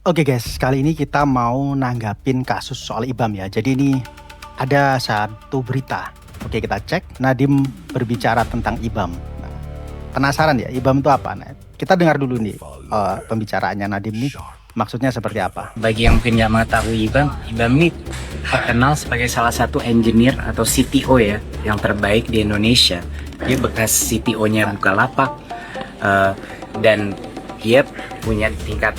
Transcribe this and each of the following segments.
Oke guys, kali ini kita mau nanggapin kasus soal IBAM ya. Jadi ini ada satu berita. Oke, kita cek. Nadiem berbicara tentang IBAM. Nah, penasaran ya, IBAM itu apa? Nah, kita dengar dulu nih pembicaraannya Nadiem nih. Maksudnya seperti apa? Bagi yang mungkin nggak mengetahui IBAM ini terkenal sebagai salah satu engineer atau CTO ya yang terbaik di Indonesia. Dia bekas CTO-nya Bukalapak dan dia punya tingkat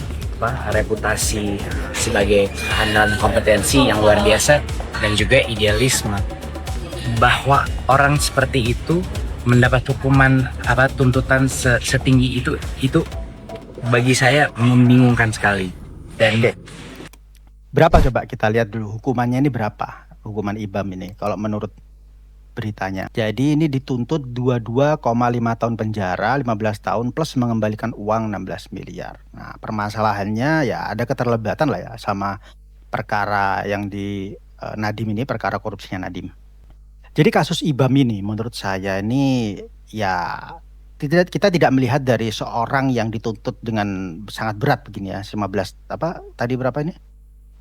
reputasi sebagai kehadiran kompetensi yang luar biasa dan juga idealisme. Bahwa orang seperti itu mendapat hukuman tuntutan setinggi itu bagi saya membingungkan sekali. Dan berapa coba kita lihat dulu hukumannya ini berapa? Hukuman IBAM ini kalau menurut beritanya. Jadi ini dituntut 22,5 tahun penjara, 15 tahun plus mengembalikan uang 16 miliar. Nah, permasalahannya ya ada keterlibatan lah ya sama perkara yang di Nadiem ini, perkara korupsinya Nadiem. Jadi kasus IBAM ini menurut saya ini ya kita tidak melihat dari seorang yang dituntut dengan sangat berat begini ya, 15 tadi berapa ini?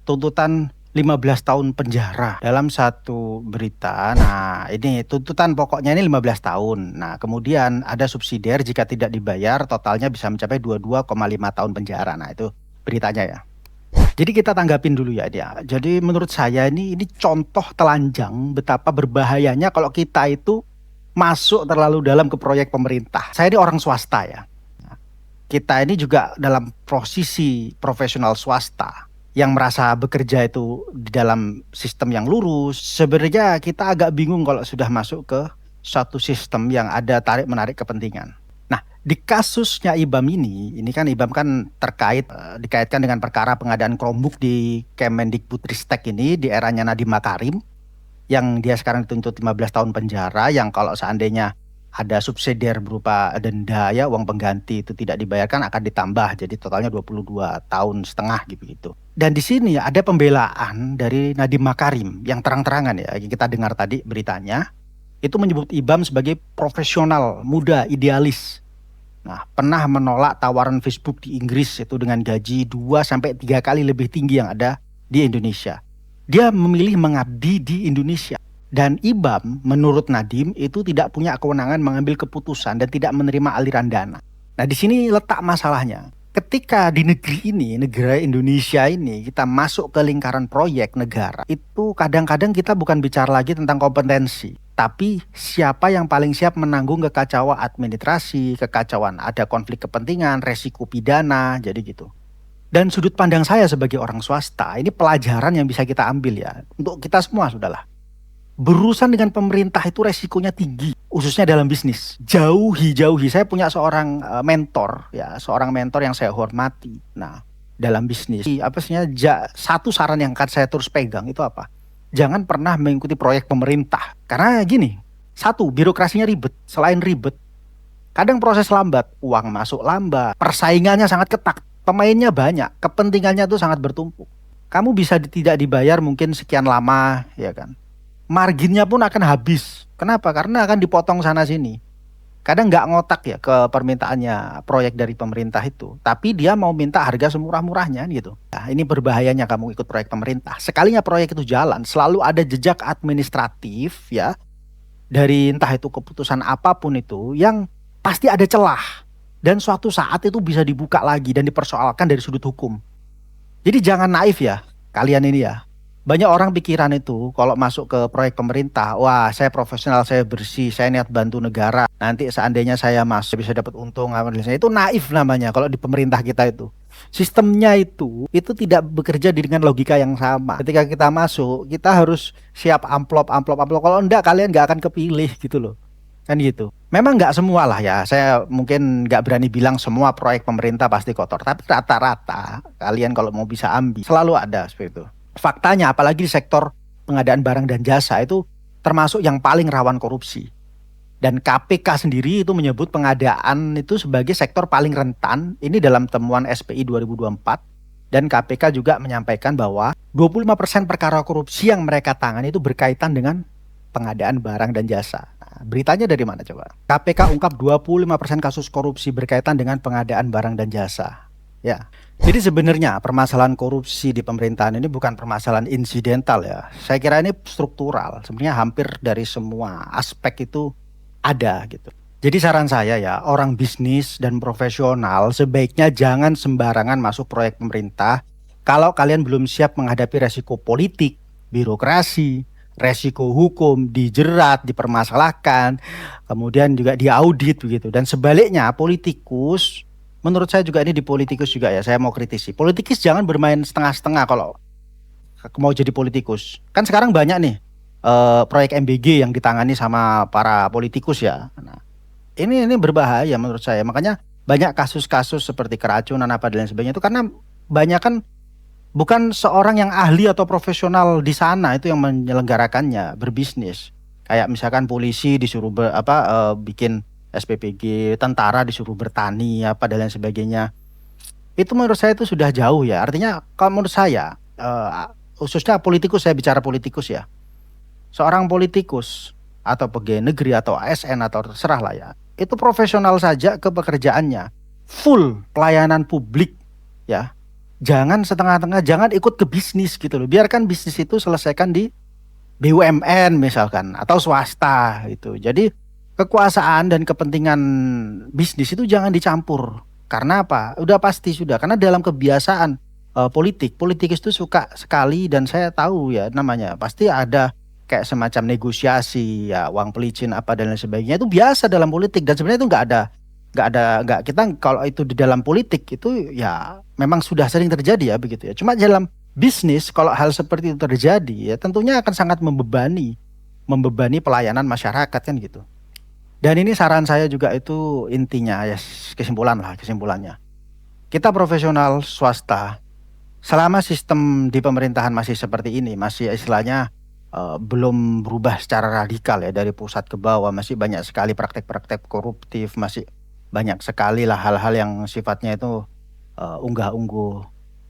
Tuntutan 15 tahun penjara dalam satu berita. Nah, ini tuntutan pokoknya ini 15 tahun. Nah, kemudian ada subsidiar jika tidak dibayar totalnya bisa mencapai 22,5 tahun penjara. Nah, itu beritanya ya. Jadi kita tanggapin dulu ya dia. Jadi menurut saya ini contoh telanjang betapa berbahayanya kalau kita itu masuk terlalu dalam ke proyek pemerintah. Saya ini orang swasta ya. Kita ini juga dalam posisi profesional swasta yang merasa bekerja itu di dalam sistem yang lurus. Sebenarnya kita agak bingung kalau sudah masuk ke suatu sistem yang ada tarik-menarik kepentingan. Nah, di kasusnya IBAM ini kan IBAM kan dikaitkan dengan perkara pengadaan Chromebook di Kemendikbudristek ini di eranya Nadiem Makarim, yang dia sekarang dituntut 15 tahun penjara, yang kalau seandainya ada subsidiar berupa denda ya, uang pengganti itu tidak dibayarkan akan ditambah jadi totalnya 22 tahun setengah gitu. Dan di sini ada pembelaan dari Nadiem Makarim yang terang-terangan ya, kita dengar tadi beritanya, itu menyebut IBAM sebagai profesional, muda, idealis. Nah, pernah menolak tawaran Facebook di Inggris itu dengan gaji 2-3 kali lebih tinggi yang ada di Indonesia. Dia memilih mengabdi di Indonesia. Dan IBAM menurut Nadiem itu tidak punya kewenangan mengambil keputusan dan tidak menerima aliran dana. Nah, di sini letak masalahnya. Ketika di negeri ini, negara Indonesia ini, kita masuk ke lingkaran proyek negara, itu kadang-kadang kita bukan bicara lagi tentang kompetensi, tapi siapa yang paling siap menanggung kekacauan administrasi, kekacauan ada konflik kepentingan, resiko pidana, jadi gitu. Dan sudut pandang saya sebagai orang swasta, ini pelajaran yang bisa kita ambil ya, untuk kita semua sudahlah. Berurusan dengan pemerintah itu resikonya tinggi, khususnya dalam bisnis. Jauhi. Saya punya seorang mentor ya, seorang mentor yang saya hormati. Nah, dalam bisnis, satu saran yang akan saya terus pegang itu apa? Jangan pernah mengikuti proyek pemerintah. Karena gini, satu, birokrasinya ribet. Selain ribet, kadang proses lambat, uang masuk lambat, persaingannya sangat ketat, pemainnya banyak, kepentingannya tuh sangat bertumpuk. Kamu bisa tidak dibayar mungkin sekian lama, ya kan? Marginnya pun akan habis. Kenapa? Karena akan dipotong sana sini. Kadang nggak ngotak ya ke permintaannya proyek dari pemerintah itu. Tapi dia mau minta harga semurah-murahnya gitu. Nah, ini berbahayanya kamu ikut proyek pemerintah. Sekalinya proyek itu jalan, selalu ada jejak administratif ya. Dari entah itu keputusan apapun itu yang pasti ada celah. Dan suatu saat itu bisa dibuka lagi dan dipersoalkan dari sudut hukum. Jadi jangan naif ya kalian ini ya. Banyak orang pikiran itu kalau masuk ke proyek pemerintah, wah saya profesional, saya bersih, saya niat bantu negara. Nanti seandainya saya masuk bisa dapat untung, itu naif namanya kalau di pemerintah kita itu. Sistemnya itu tidak bekerja dengan logika yang sama. Ketika kita masuk, kita harus siap amplop. Kalau enggak kalian nggak akan kepilih gitu loh. Kan gitu. Memang nggak semua lah ya, saya mungkin nggak berani bilang semua proyek pemerintah pasti kotor. Tapi rata-rata kalian kalau mau bisa ambil, selalu ada seperti itu. Faktanya apalagi di sektor pengadaan barang dan jasa itu termasuk yang paling rawan korupsi. Dan KPK sendiri itu menyebut pengadaan itu sebagai sektor paling rentan. Ini dalam temuan SPI 2024. Dan KPK juga menyampaikan bahwa 25% perkara korupsi yang mereka tangani itu berkaitan dengan pengadaan barang dan jasa. Nah, beritanya dari mana coba? KPK ungkap 25% kasus korupsi berkaitan dengan pengadaan barang dan jasa. Ya. Jadi sebenarnya permasalahan korupsi di pemerintahan ini bukan permasalahan insidental ya. Saya kira ini struktural. Sebenarnya hampir dari semua aspek itu ada gitu. Jadi saran saya ya, orang bisnis dan profesional sebaiknya jangan sembarangan masuk proyek pemerintah kalau kalian belum siap menghadapi resiko politik, birokrasi, resiko hukum, dijerat, dipermasalahkan, kemudian juga diaudit begitu. Dan sebaliknya politikus, menurut saya juga ini di politikus juga ya, saya mau kritisi. Politikus jangan bermain setengah-setengah kalau mau jadi politikus. Kan sekarang banyak nih proyek MBG yang ditangani sama para politikus ya. Nah, ini berbahaya menurut saya. Makanya banyak kasus-kasus seperti keracunan apa dan lain sebagainya itu karena banyak kan bukan seorang yang ahli atau profesional di sana itu yang menyelenggarakannya, berbisnis. Kayak misalkan polisi disuruh bikin SPPG, tentara disuruh bertani apa dan lain sebagainya. Itu menurut saya itu sudah jauh ya. Artinya kalau menurut saya khususnya politikus, saya bicara politikus ya. Seorang politikus atau pegawai negeri atau ASN atau terserah lah ya. Itu profesional saja ke pekerjaannya. Full pelayanan publik ya. Jangan setengah-tengah, jangan ikut ke bisnis gitu loh. Biarkan bisnis itu selesaikan di BUMN misalkan atau swasta gitu. Jadi kekuasaan dan kepentingan bisnis itu jangan dicampur. Karena apa? Udah pasti sudah. Karena dalam kebiasaan politikus itu suka sekali dan saya tahu ya namanya pasti ada kayak semacam negosiasi ya uang pelicin apa dan lain sebagainya itu biasa dalam politik dan sebenarnya itu nggak kita kalau itu di dalam politik itu ya memang sudah sering terjadi ya begitu ya. Cuma dalam bisnis kalau hal seperti itu terjadi ya tentunya akan sangat membebani pelayanan masyarakat kan gitu. Dan ini saran saya juga itu intinya ya kesimpulannya. Kita profesional swasta selama sistem di pemerintahan masih seperti ini masih istilahnya belum berubah secara radikal ya dari pusat ke bawah masih banyak sekali praktek-praktek koruptif masih banyak sekali lah hal-hal yang sifatnya itu unggah-ungguh.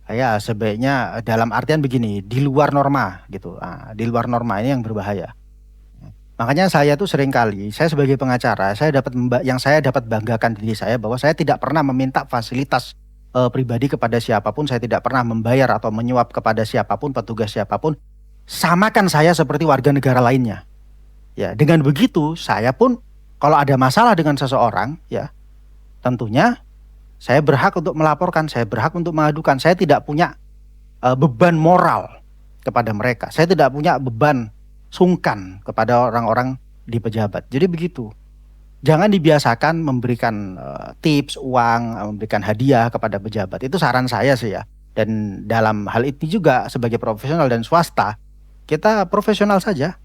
Ya sebaiknya dalam artian begini, di luar norma gitu. Di luar norma ini yang berbahaya. Makanya saya tuh sering kali, saya sebagai pengacara, yang saya dapat banggakan diri saya bahwa saya tidak pernah meminta fasilitas pribadi kepada siapapun, saya tidak pernah membayar atau menyuap kepada siapapun, petugas siapapun. Samakan saya seperti warga negara lainnya. Ya, dengan begitu saya pun kalau ada masalah dengan seseorang, ya tentunya saya berhak untuk melaporkan, saya berhak untuk mengadukan. Saya tidak punya beban moral kepada mereka. Saya tidak punya beban sungkan kepada orang-orang di pejabat. Jadi begitu. Jangan dibiasakan memberikan tips, uang, memberikan hadiah kepada pejabat. Itu saran saya sih ya. Dan dalam hal ini juga sebagai profesional dan swasta, kita profesional saja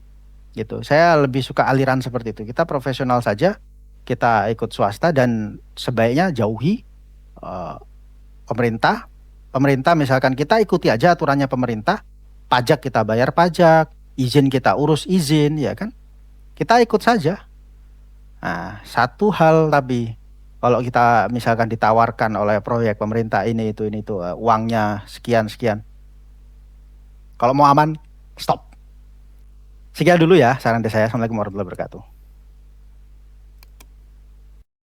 gitu. Saya lebih suka aliran seperti itu. Kita profesional saja, kita ikut swasta dan sebaiknya jauhi pemerintah. Pemerintah misalkan kita ikuti aja aturannya pemerintah, pajak kita bayar pajak, izin kita urus izin, ya kan? Kita ikut saja. Nah, satu hal tapi kalau kita misalkan ditawarkan oleh proyek pemerintah ini itu uangnya sekian sekian. Kalau mau aman, stop. Sekian dulu ya saran dari saya. Assalamualaikum warahmatullahi wabarakatuh.